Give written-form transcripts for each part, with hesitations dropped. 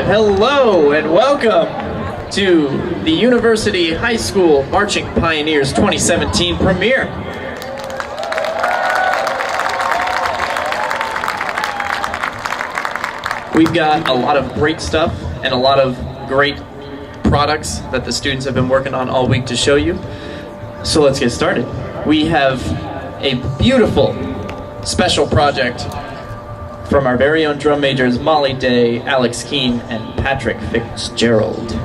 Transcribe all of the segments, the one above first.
Hello and welcome to the University High School Marching Pioneers 2017 premiere. We've got a lot of great stuff and a lot of great products that the students have been working on all week to show you. So let's get started. We have a beautiful special project from our very own drum majors Molly Day, Alex Keene, and Patrick Fitzgerald.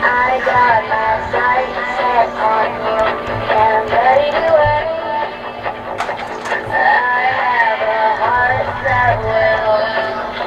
I got my sights set on you, and I'm ready to wait. I have a heart that will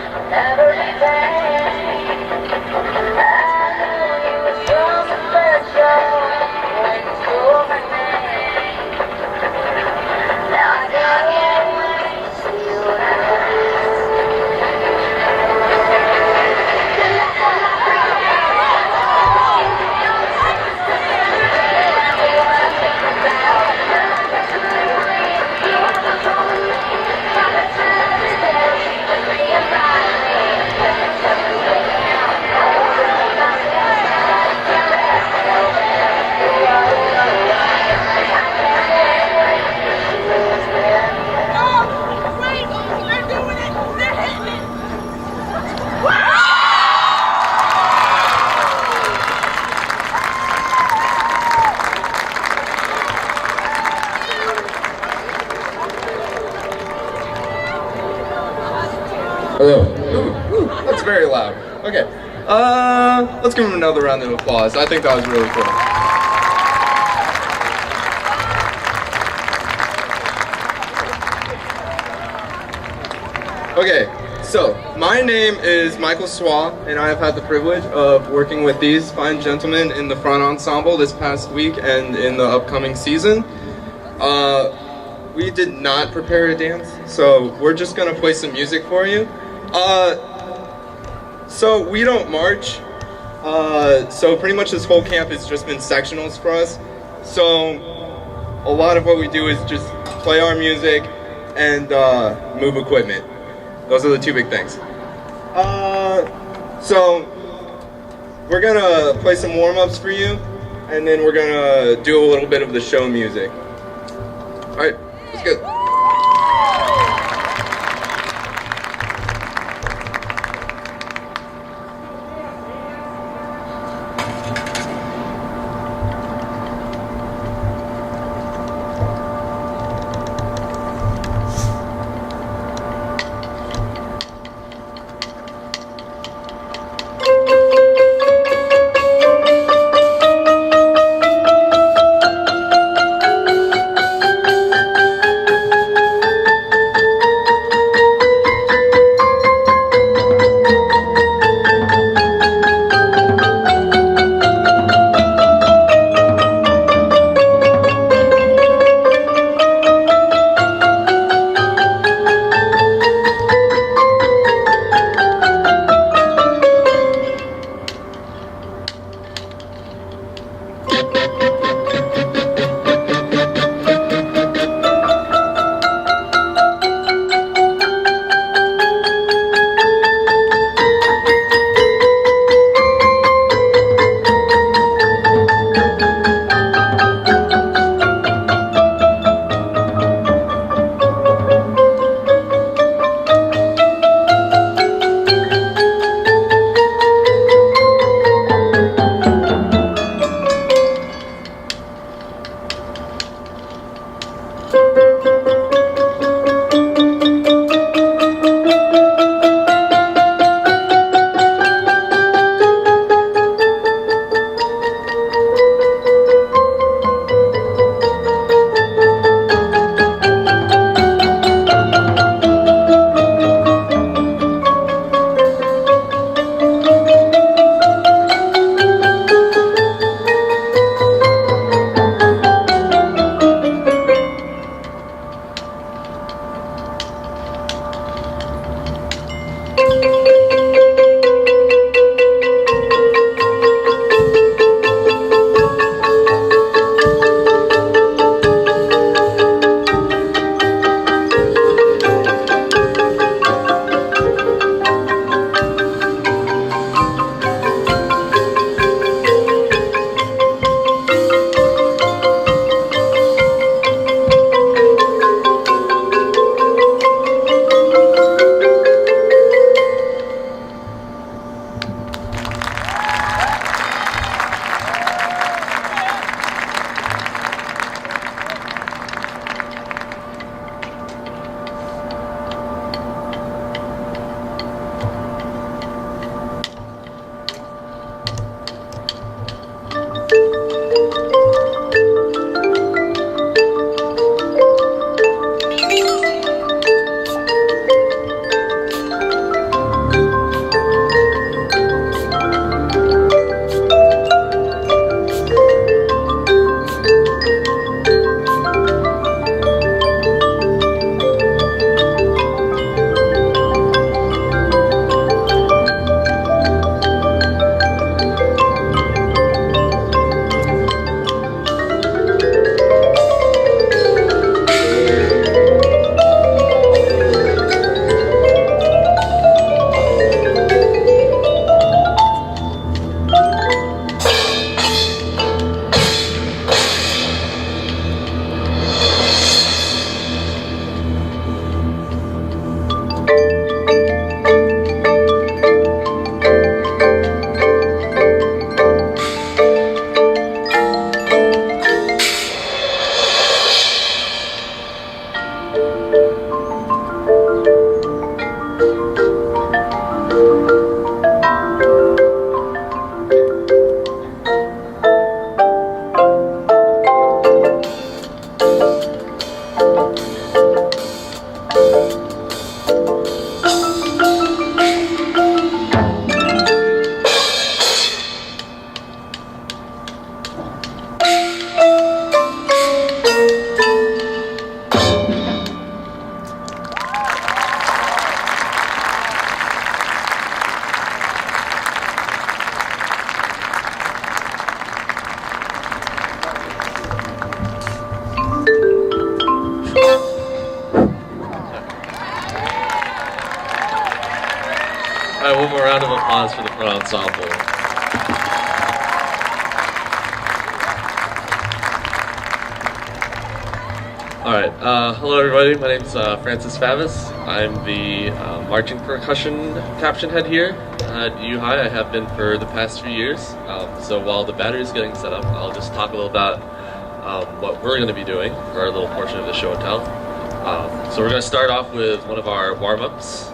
Hello. Ooh, that's very loud. Okay. Let's give him another round of applause. I think that was really cool. Okay, so my name is Michael Swa, and I have had the privilege of working with these fine gentlemen in the front ensemble this past week and in the upcoming season. We did not prepare a dance, so we're just gonna play some music for you. So we don't march, so pretty much this whole camp has just been sectionals for us. So a lot of what we do is just play our music and move equipment. Those are the two big things. So we're gonna play some warm-ups for you, and then we're gonna do a little bit of the show music. All right, let's go. All right, one more round of applause for the front ensemble. All right, hello everybody. My name's Francis Favis. I'm the marching percussion caption head here at UHigh. I have been for the past few years. So while the battery's getting set up, I'll just talk a little about what we're going to be doing for our little portion of the show and tell. So we're going to start off with one of our warm-ups,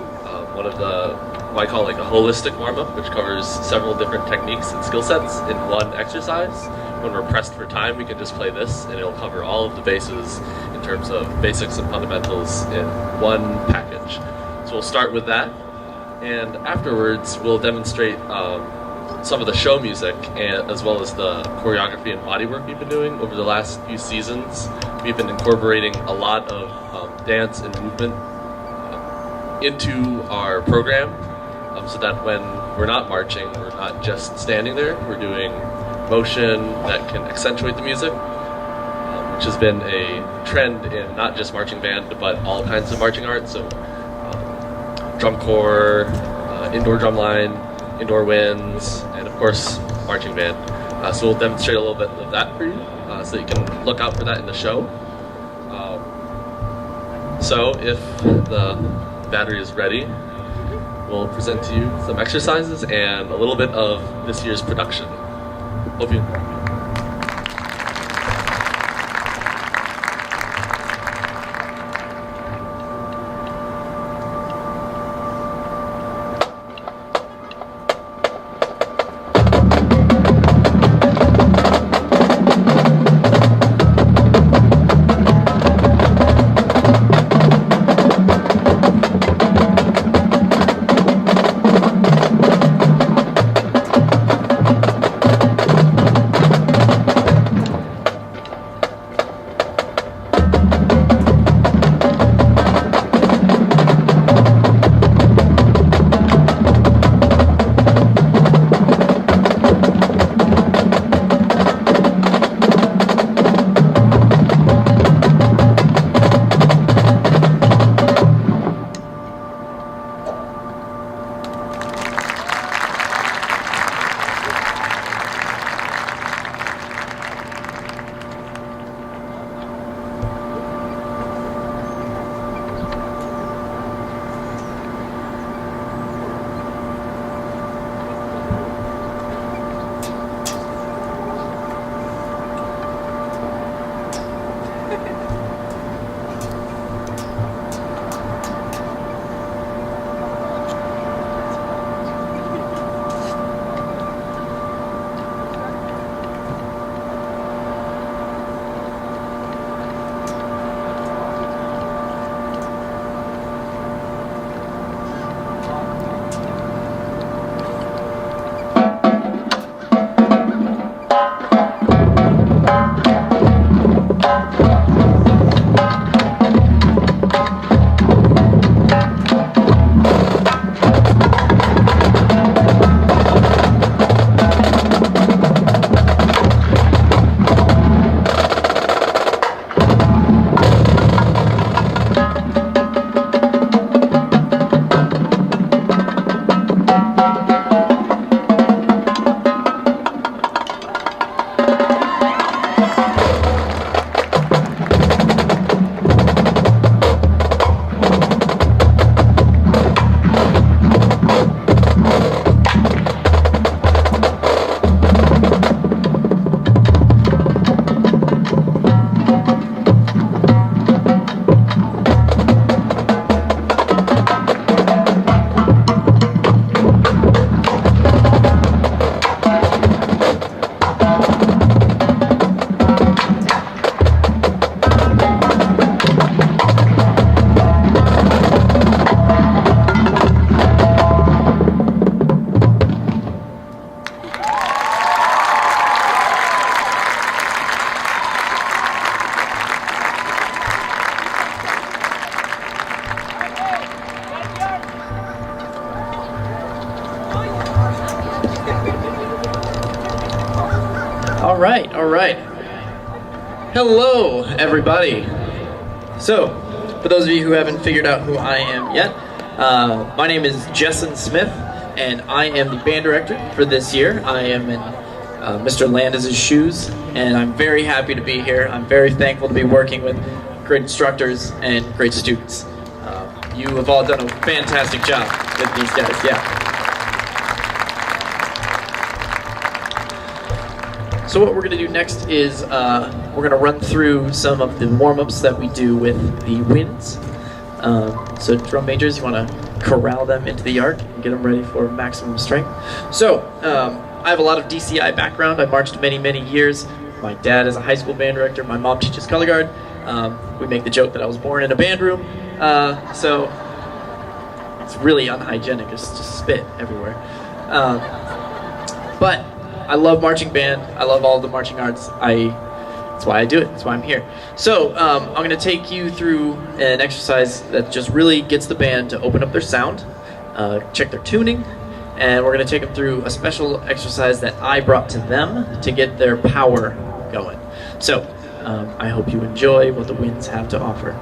one of the what I call like a holistic warm-up, which covers several different techniques and skill sets in one exercise. When we're pressed for time, we can just play this and it'll cover all of the bases in terms of basics and fundamentals in one package. So we'll start with that, and afterwards we'll demonstrate some of the show music and as well as the choreography and bodywork we've been doing over the last few seasons. We've been incorporating a lot of dance and movement into our program, so that when we're not marching, we're not just standing there, we're doing motion that can accentuate the music, which has been a trend in not just marching band, but all kinds of marching art. So drum corps, indoor drum line, indoor winds, and of course marching band. So we'll demonstrate a little bit of that for you, so you can look out for that in the show. So if the battery is ready, we'll present to you some exercises and a little bit of this year's production. Hope you. All right, all right. Hello, everybody. So, for those of you who haven't figured out who I am yet, My name is Jessen Smith, and I am the band director for this year. I am in Mr. Landis' shoes, and I'm very happy to be here. I'm very thankful to be working with great instructors and great students. You have all done a fantastic job with these guys, yeah. So what we're going to do next is we're going to run through some of the warm-ups that we do with the winds. So drum majors, you want to corral them into the yard and get them ready for maximum strength. So I have a lot of DCI background. I marched many, many years. My dad is a high school band director. My mom teaches color guard. We make the joke that I was born in a band room. So it's really unhygienic. It's just spit everywhere. But I love marching band. I love all the marching arts. That's why I do it. That's why I'm here. So I'm going to take you through an exercise that just really gets the band to open up their sound, check their tuning, and we're going to take them through a special exercise that I brought to them to get their power going. So I hope you enjoy what the winds have to offer.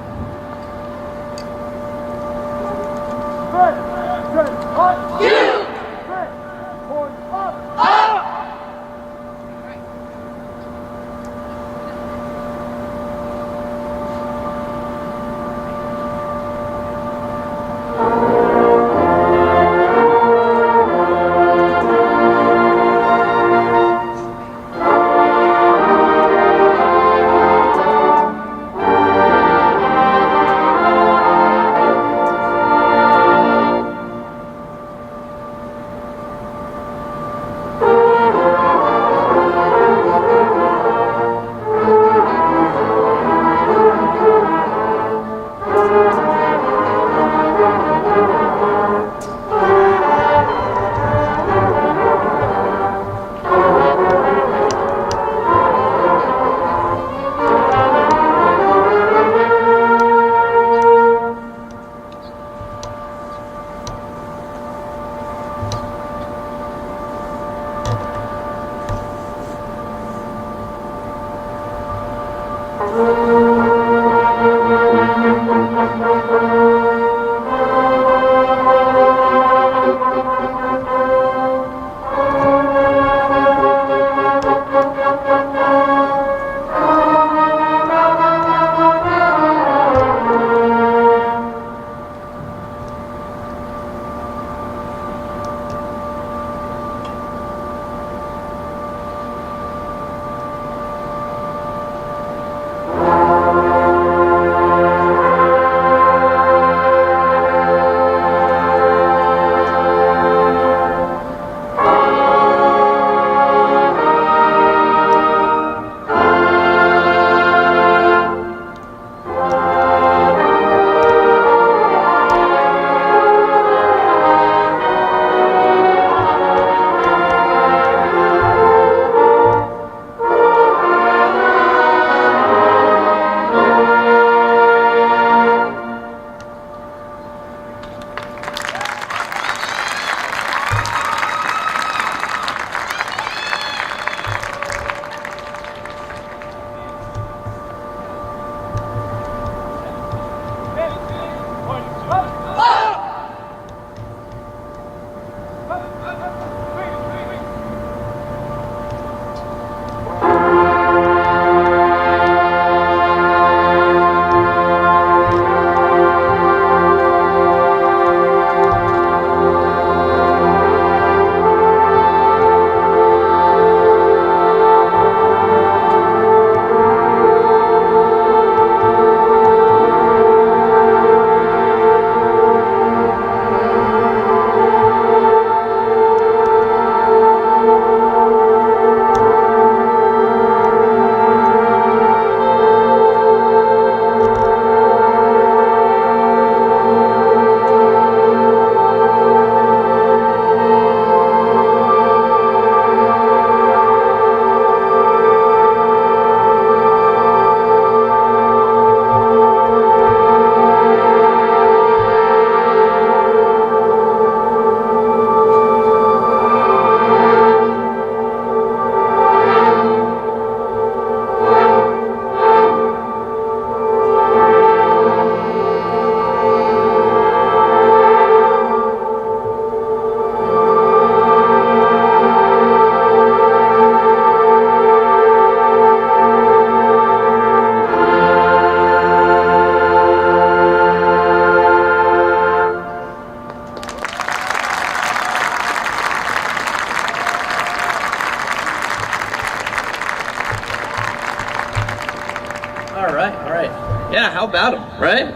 Yeah, how about them, right?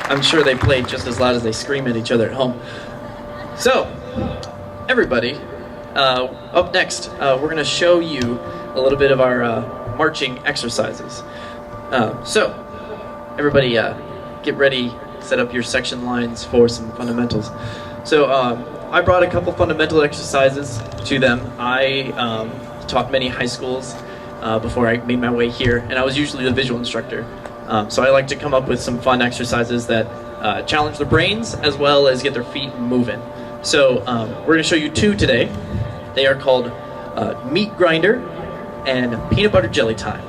I'm sure they play just as loud as they scream at each other at home. So, everybody, up next, we're going to show you a little bit of our marching exercises. So, everybody, get ready, set up your section lines for some fundamentals. So, I brought a couple fundamental exercises to them. I taught many high schools before I made my way here, and I was usually the visual instructor. So I like to come up with some fun exercises that challenge their brains as well as get their feet moving. So we're going to show you two today. They are called Meat Grinder and Peanut Butter Jelly Time.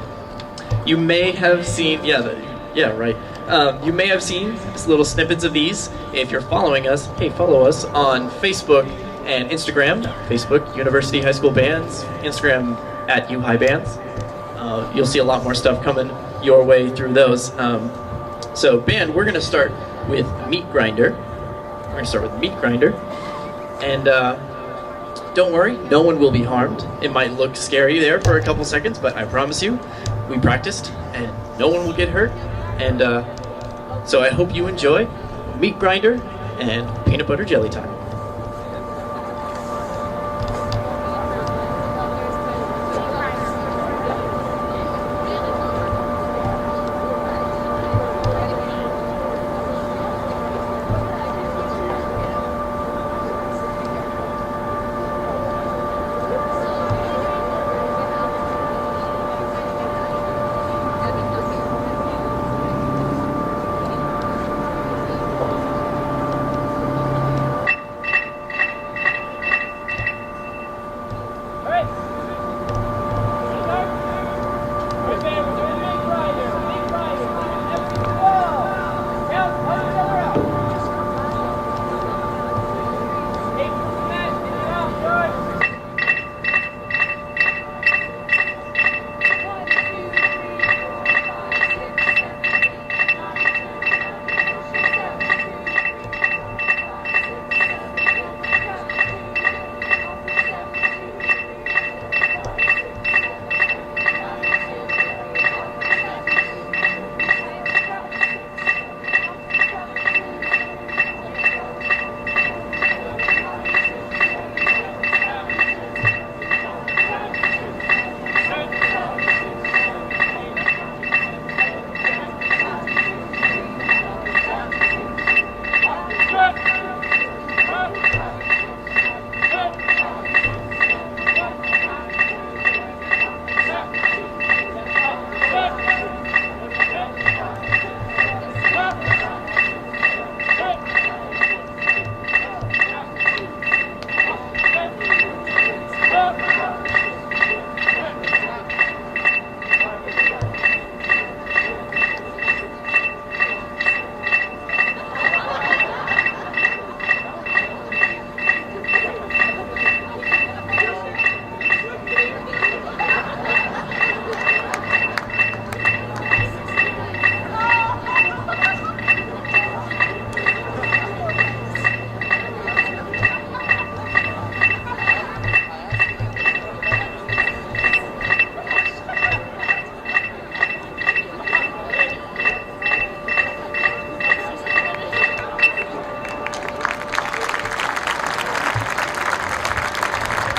You may have seen, right. You may have seen little snippets of these. If you're following us, hey, follow us on Facebook and Instagram. Facebook, University High School Bands. Instagram, at UHigh Bands. You'll see a lot more stuff coming your way through those. So band, we're going to start with Meat Grinder. We're going to start with Meat Grinder. And don't worry, no one will be harmed. It might look scary there for a couple seconds, but I promise you, we practiced and no one will get hurt. And so I hope you enjoy Meat Grinder and Peanut Butter Jelly Time.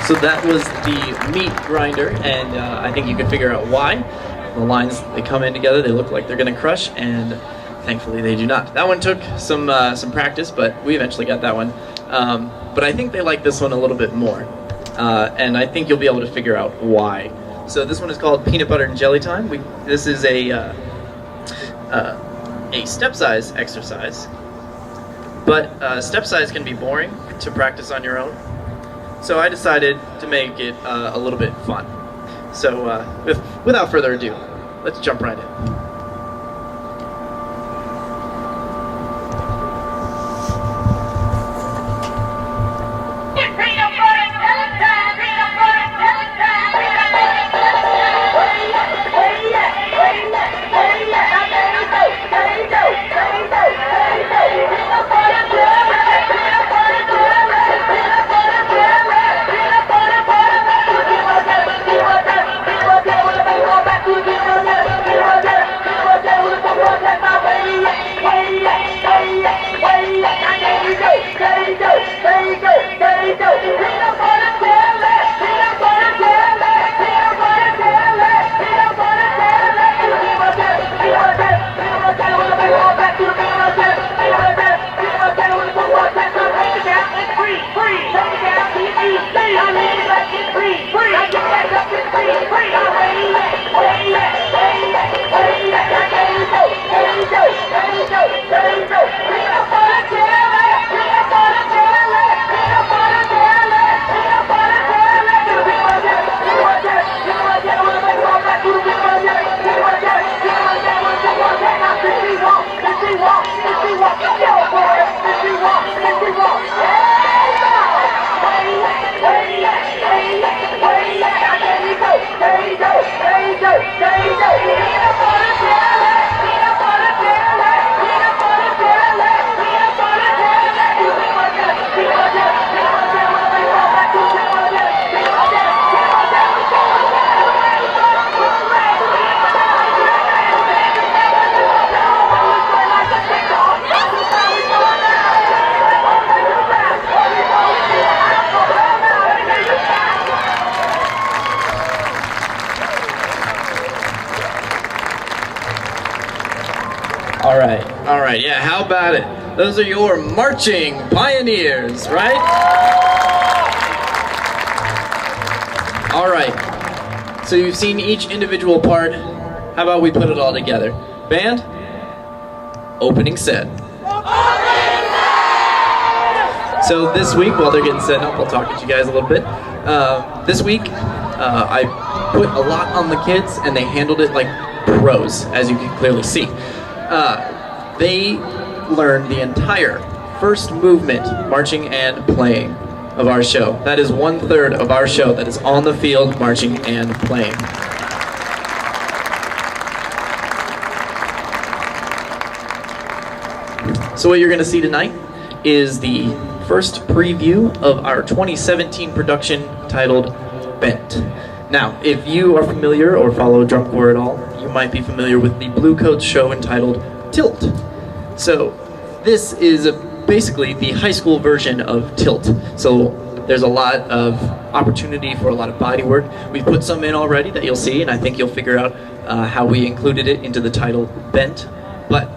So that was the Meat Grinder, and I think you can figure out why. The lines, they come in together, they look like they're going to crush, and thankfully they do not. That one took some practice, but we eventually got that one. But I think they like this one a little bit more, and I think you'll be able to figure out why. So this one is called Peanut Butter and Jelly Time. This is a step size exercise, but step size can be boring to practice on your own. So I decided to make it a little bit fun. So without further ado, let's jump right in. Peanut butter, All right, yeah, how about it? Those are your marching pioneers, right? All right, so you've seen each individual part. How about we put it all together? Band, opening set. So this week, while they're getting set up, I'll talk to you guys a little bit. This week, I put a lot on the kids, and they handled it like pros, as you can clearly see. They learned the entire first movement, marching and playing, of our show. That is 1/3 of our show that is on the field, marching and playing. So what you're going to see tonight is the first preview of our 2017 production titled Bent. Now, if you are familiar or follow drum corps at all, you might be familiar with the Blue Coats show entitled Tilt. So this is basically the high school version of Tilt. So there's a lot of opportunity for a lot of body work. We've put some in already that you'll see, and I think you'll figure out how we included it into the title Bent. But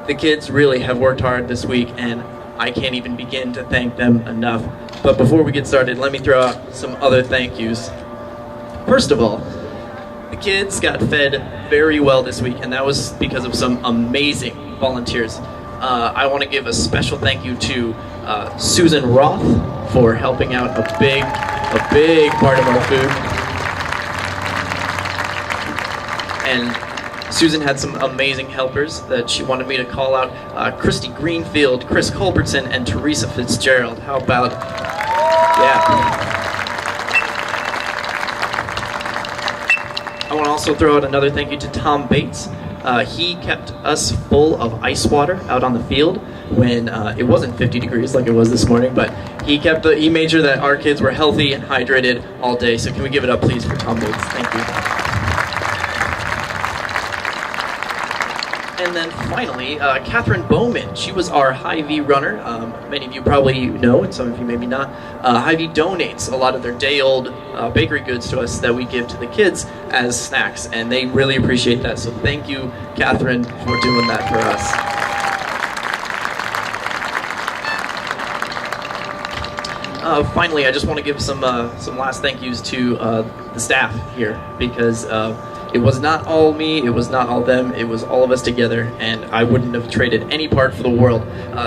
the kids really have worked hard this week, and I can't even begin to thank them enough. But before we get started, let me throw out some other thank yous. First of all, the kids got fed very well this week, and that was because of some amazing volunteers. I want to give a special thank you to Susan Roth for helping out a big part of our food. And Susan had some amazing helpers that she wanted me to call out. Christy Greenfield, Chris Culbertson, and Teresa Fitzgerald. How about, yeah. I want to also throw out another thank you to Tom Bates. He kept us full of ice water out on the field when it wasn't 50 degrees like it was this morning, but he made sure that our kids were healthy and hydrated all day. So can we give it up, please, for Tom Bates? Thank you. And then finally, Catherine Bowman. She was our Hy-Vee runner. Many of you probably know, and some of you maybe not. Hy-Vee donates a lot of their day-old bakery goods to us that we give to the kids as snacks, and they really appreciate that. So thank you, Catherine, for doing that for us. Finally, I just want to give some last thank yous to the staff here, because it was not all me, it was not all them, it was all of us together, and I wouldn't have traded any part for the world.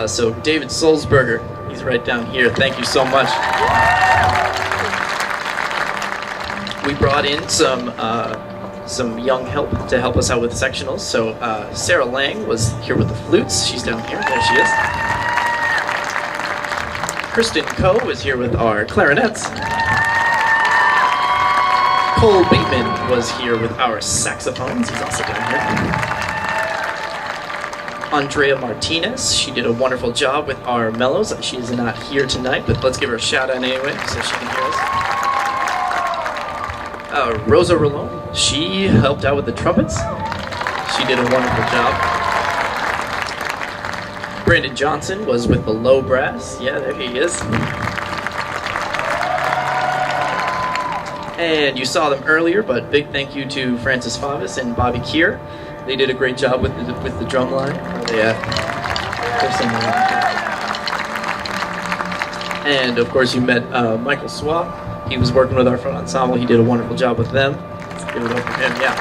So David Sulzberger, he's right down here, thank you so much. We brought in some young help to help us out with sectionals. So Sarah Lang was here with the flutes, she's down here, there she is. Kristen Coe is here with our clarinets. Cole Bateman was here with our saxophones. He's also down here. Andrea Martinez, she did a wonderful job with our mellows. She is not here tonight, but let's give her a shout out anyway so she can hear us. Rosa Rolone, she helped out with the trumpets. She did a wonderful job. Brandon Johnson was with the low brass. Yeah, there he is. And you saw them earlier, but big thank you to Francis Favis and Bobby Keir. They did a great job with the drum line. They're singing. And of course you met Michael Swap. He was working with our front ensemble. He did a wonderful job with them. Let's give it up for him, yeah.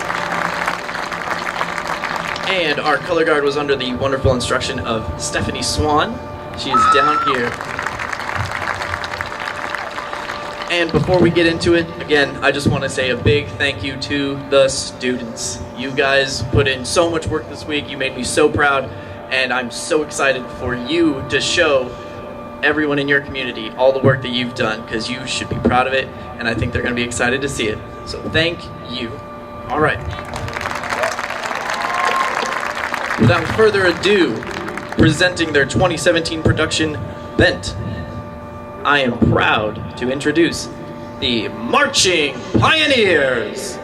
And our color guard was under the wonderful instruction of Stephanie Swan. She is down here. And before we get into it, again, I just want to say a big thank you to the students. You guys put in so much work this week. You made me so proud. and I'm so excited for you to show everyone in your community all the work that you've done, because you should be proud of it, and I think they're going to be excited to see it. So thank you. All right. Without further ado, presenting their 2017 production, Bent, I am proud to introduce the Marching Pioneers.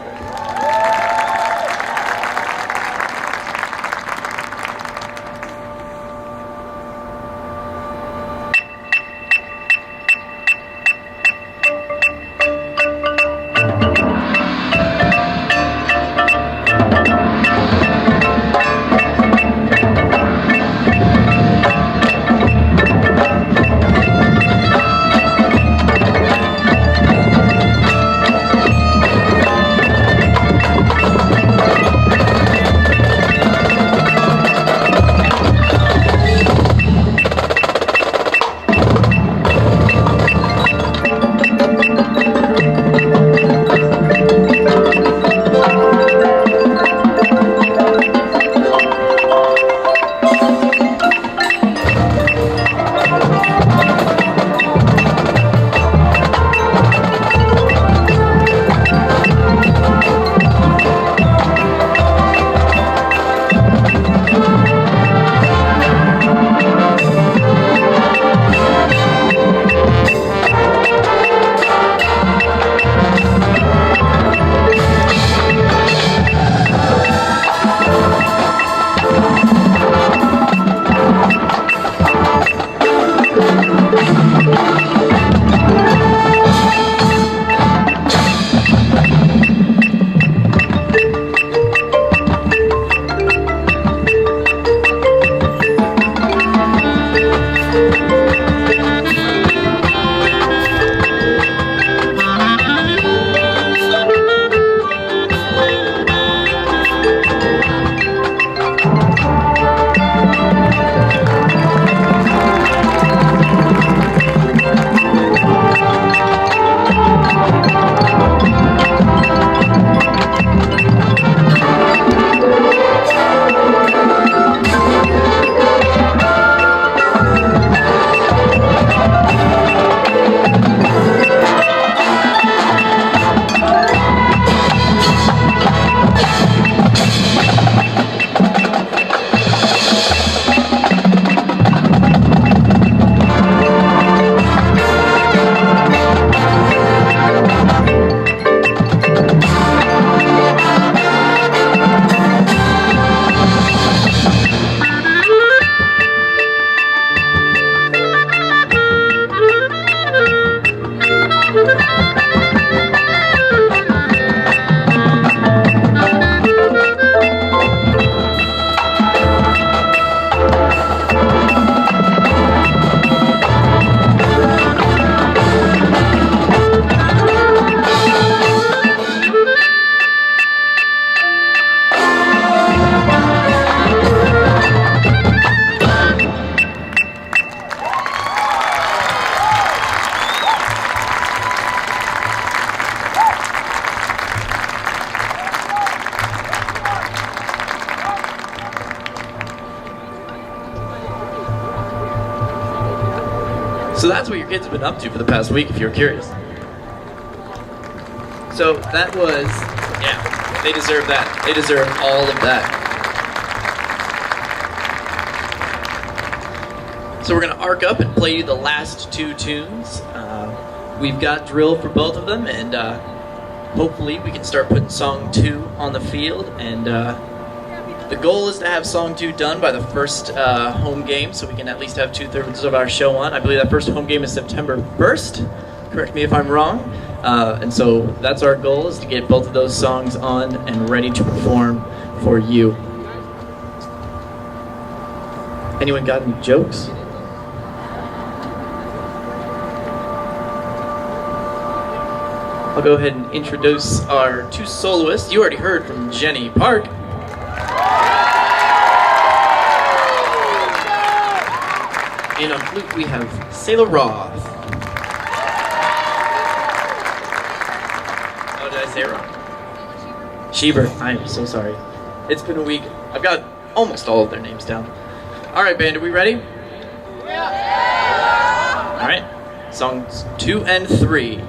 So that's what your kids have been up to for the past week, if you're curious. So that was, yeah, they deserve that. They deserve all of that. So we're going to arc up and play you the last two tunes. We've got drill for both of them, and hopefully we can start putting song 2 on the field. And the goal is to have song 2 done by the first home game, so we can at least have 2/3 of our show on. I believe that first home game is September 1st. Correct me if I'm wrong. And so that's our goal, is to get both of those songs on and ready to perform for you. Anyone got any jokes? I'll go ahead and introduce our 2 soloists. You already heard from Jenny Park. And on flute we have Sailor Roth. Oh, did I say it wrong? Schieber. I am so sorry. It's been a week. I've got almost all of their names down. All right, band, are we ready? Yeah. All right, songs 2 and 3.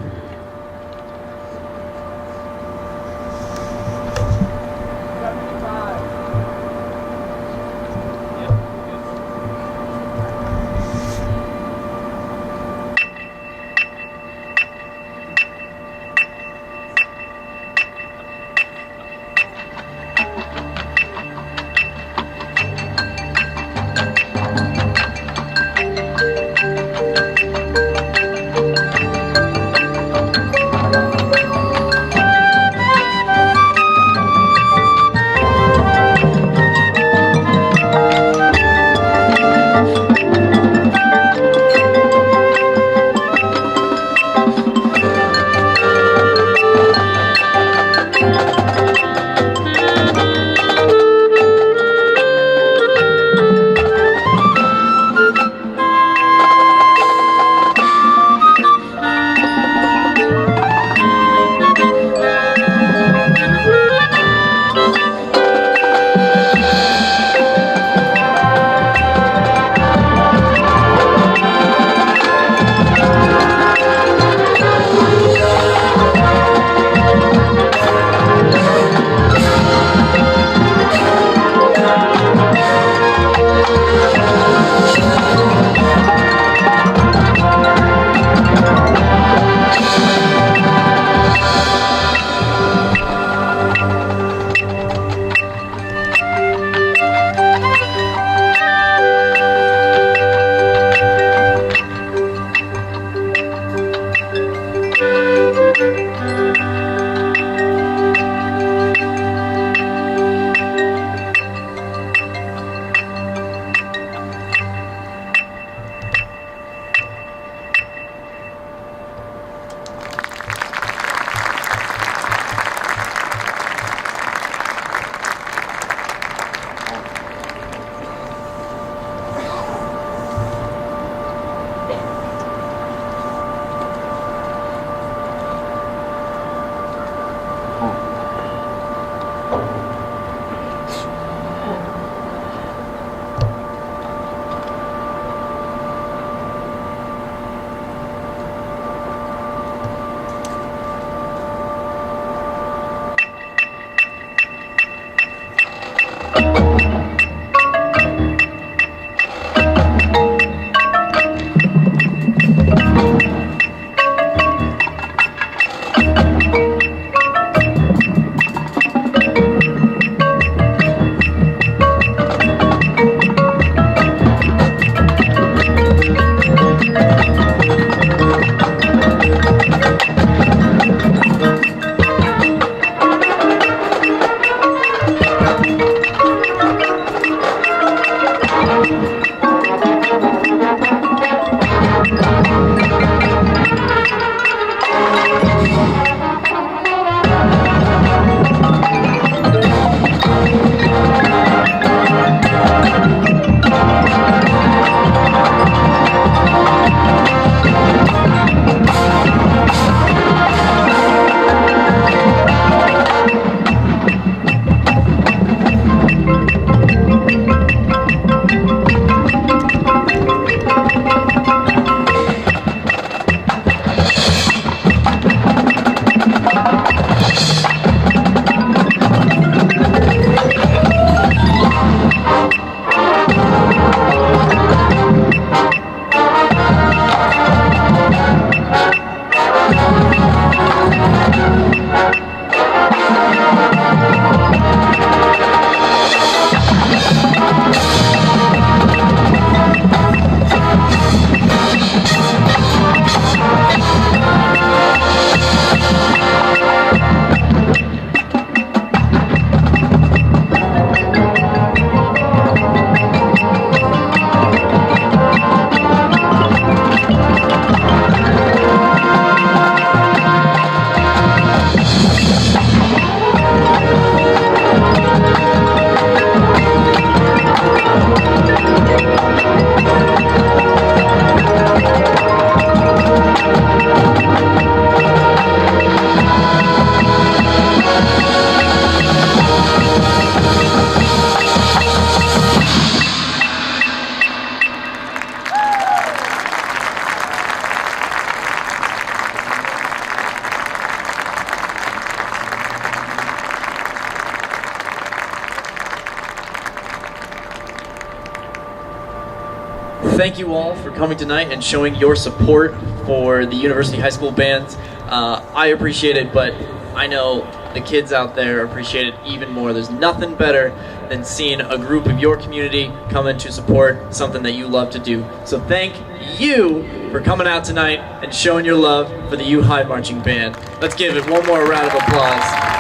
Thank you all for coming tonight and showing your support for the University High School bands. I appreciate it, but I know the kids out there appreciate it even more. There's nothing better than seeing a group of your community come in to support something that you love to do. So thank you for coming out tonight and showing your love for the UHigh Marching Band. Let's give it one more round of applause.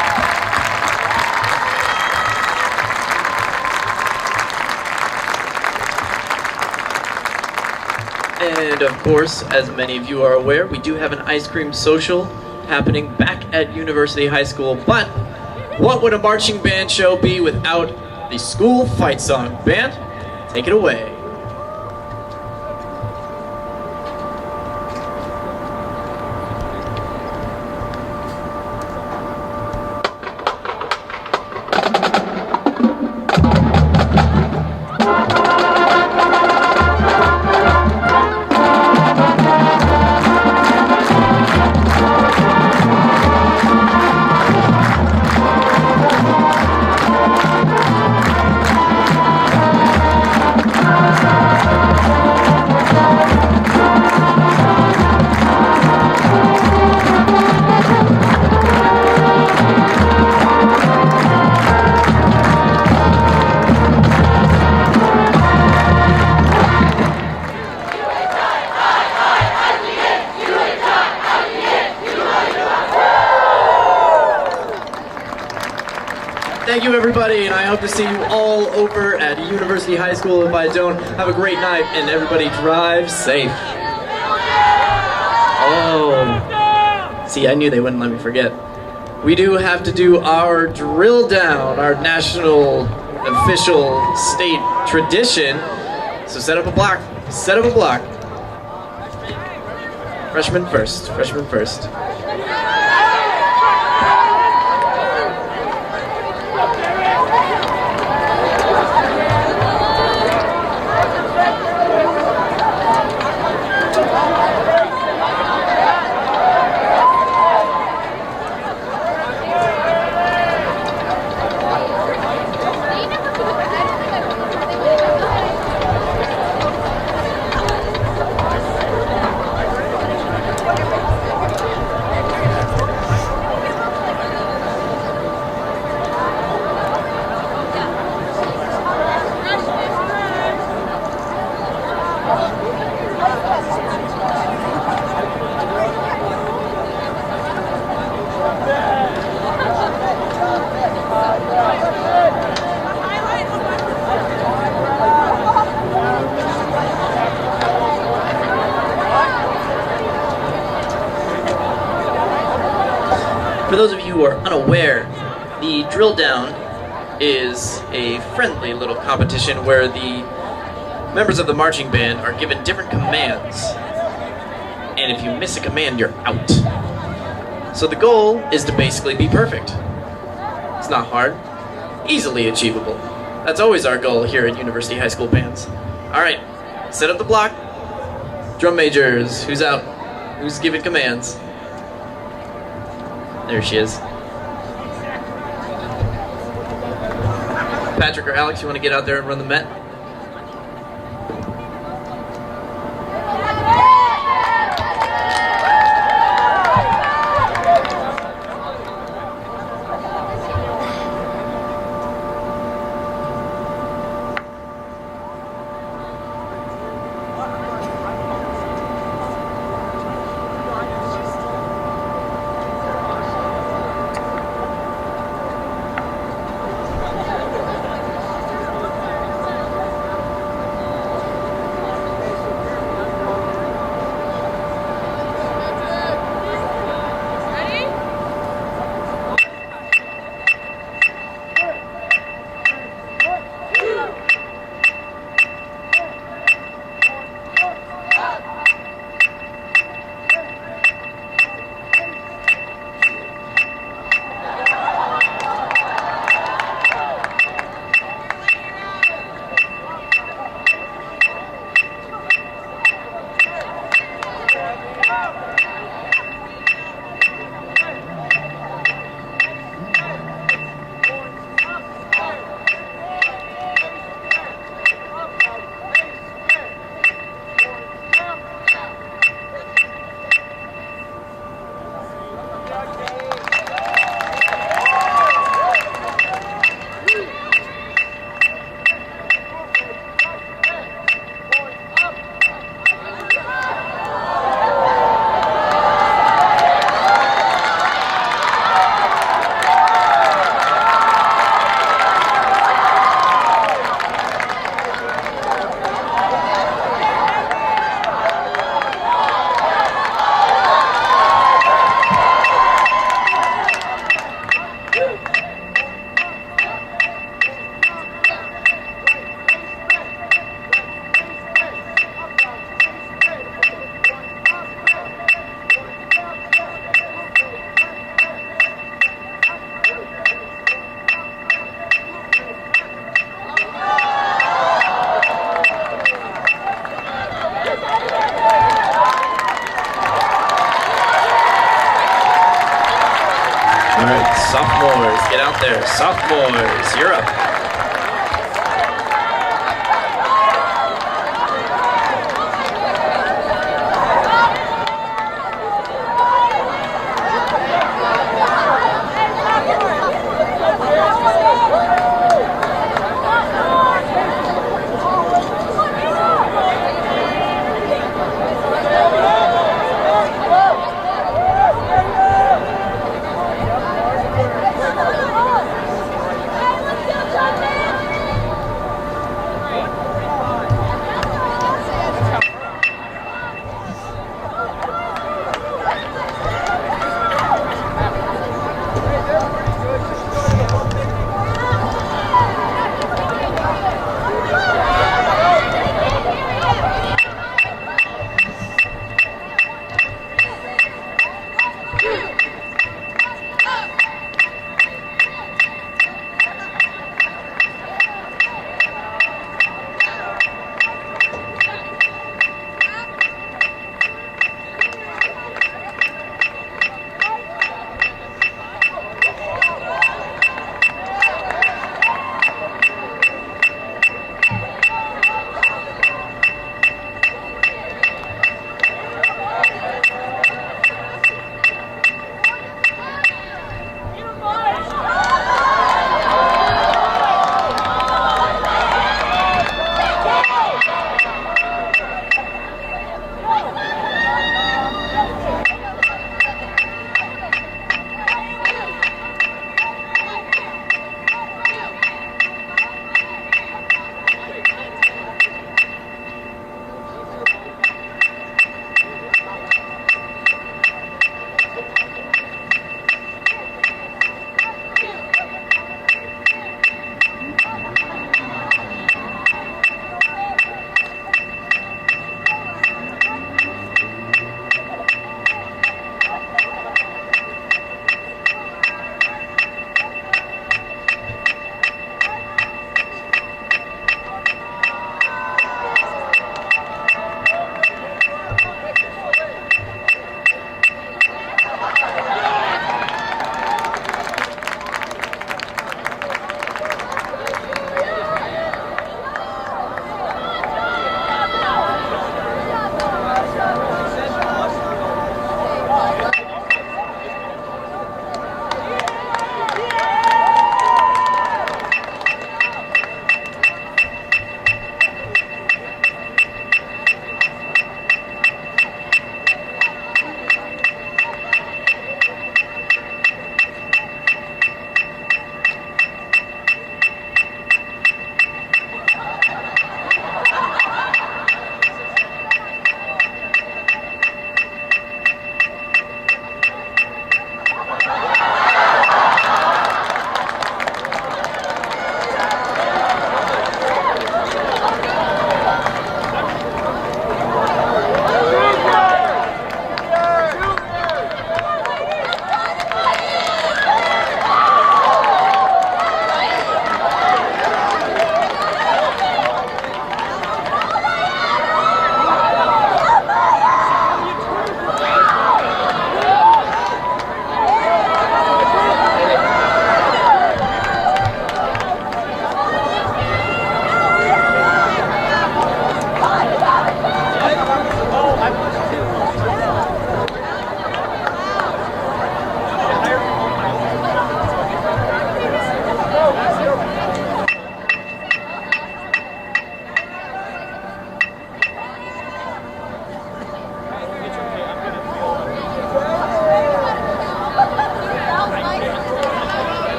And of course, as many of you are aware, we do have an ice cream social happening back at University High School. But what would a marching band show be without the school fight song? Band, take it away. Thank you, everybody, and I hope to see you all over at University High School. If I don't, have a great night, and everybody drive safe. Oh, see, I knew they wouldn't let me forget. We do have to do our drill down, our national, official, state tradition. So set up a block, set up a block. Freshman first, freshman first. For those of you who are unaware, the drill down is a friendly little competition where the members of the marching band are given different commands, and if you miss a command, you're out. So the goal is to basically be perfect. It's not hard, easily achievable. That's always our goal here at University High School bands. All right, set up the block. Drum majors, who's out? Who's giving commands? There she is. Patrick or Alex, you want to get out there and run the Met? Sophomores, get out there. Sophomores, you're up.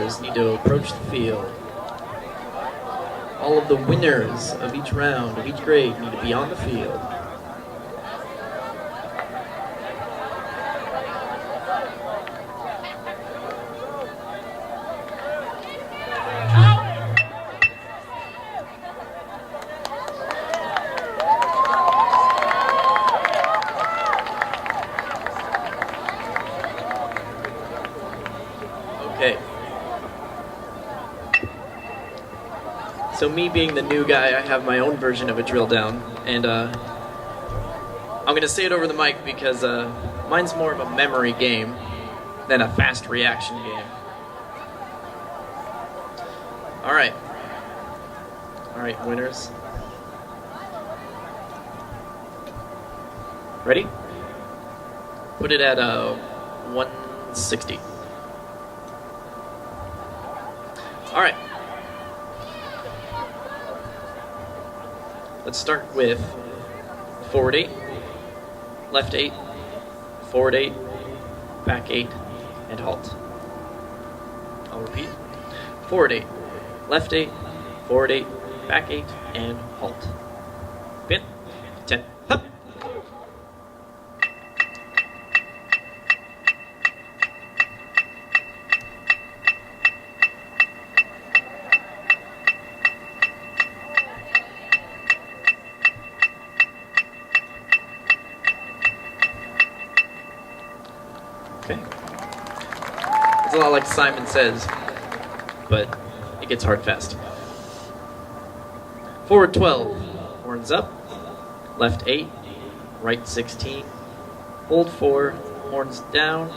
players need to approach the field. All of the winners of each round, of each grade, need to be on the field. Okay. So me being the new guy, I have my own version of a drill down, and I'm gonna say it over the mic because mine's more of a memory game than a fast reaction game. All right, winners. Ready? Put it at 160. All right. Let's start with forward 8, left 8, forward 8, back 8, and halt. I'll repeat. Forward 8, left 8, forward 8, back 8, and halt. Pin, 10, up. Okay. It's a lot like Simon Says, but it gets hard fast. Forward 12, horns up, left 8, right 16, hold 4, horns down,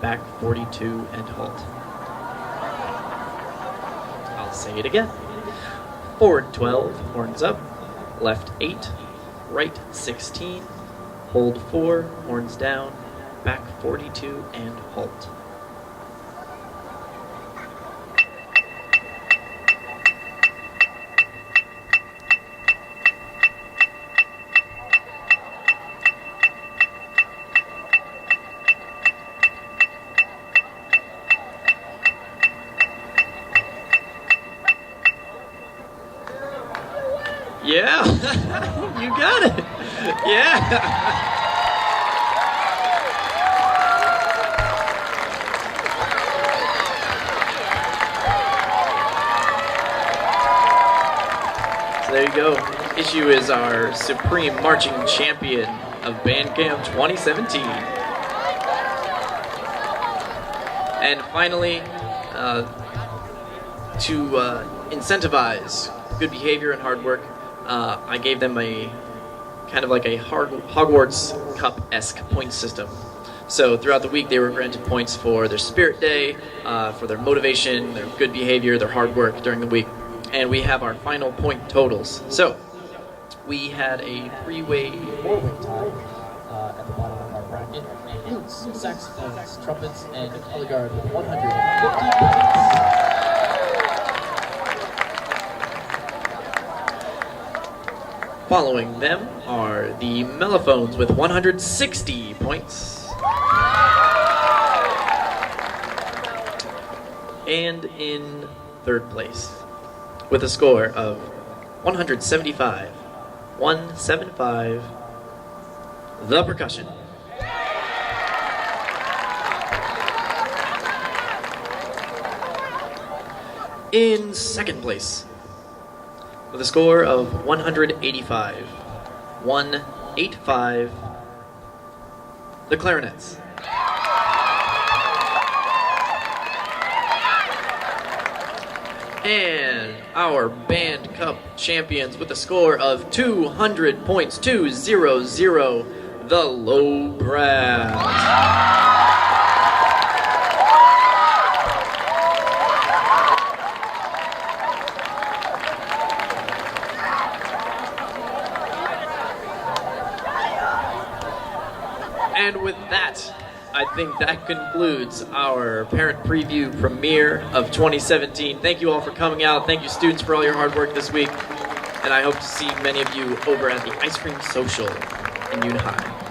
back 42, and halt. I'll say it again. Forward 12, horns up, left 8, right 16, hold 4, horns down, back 42, and halt. Yeah, you got it. Yeah. So there you go. Issue is our Supreme Marching Champion of Band Camp 2017. And finally, to incentivize good behavior and hard work, I gave them a kind of like a Hogwarts Cup-esque point system. So throughout the week, they were granted points for their Spirit Day, for their motivation, their good behavior, their hard work during the week. And we have our final point totals. So we had a three-way, four-way tie at the bottom of our bracket. And saxophones, trumpets, and color guard with 150 points. Following them are the mellophones with 160 points. And in third place, with a score of 175, the percussion. In second place, with a score of 185, the clarinets. And our Band Cup champions with a score of 200 points, 200, the low brass. And with that, I think that concludes our parent preview premiere of 2017. Thank you all for coming out. Thank you, students, for all your hard work this week. And I hope to see many of you over at the Ice Cream Social in UHigh.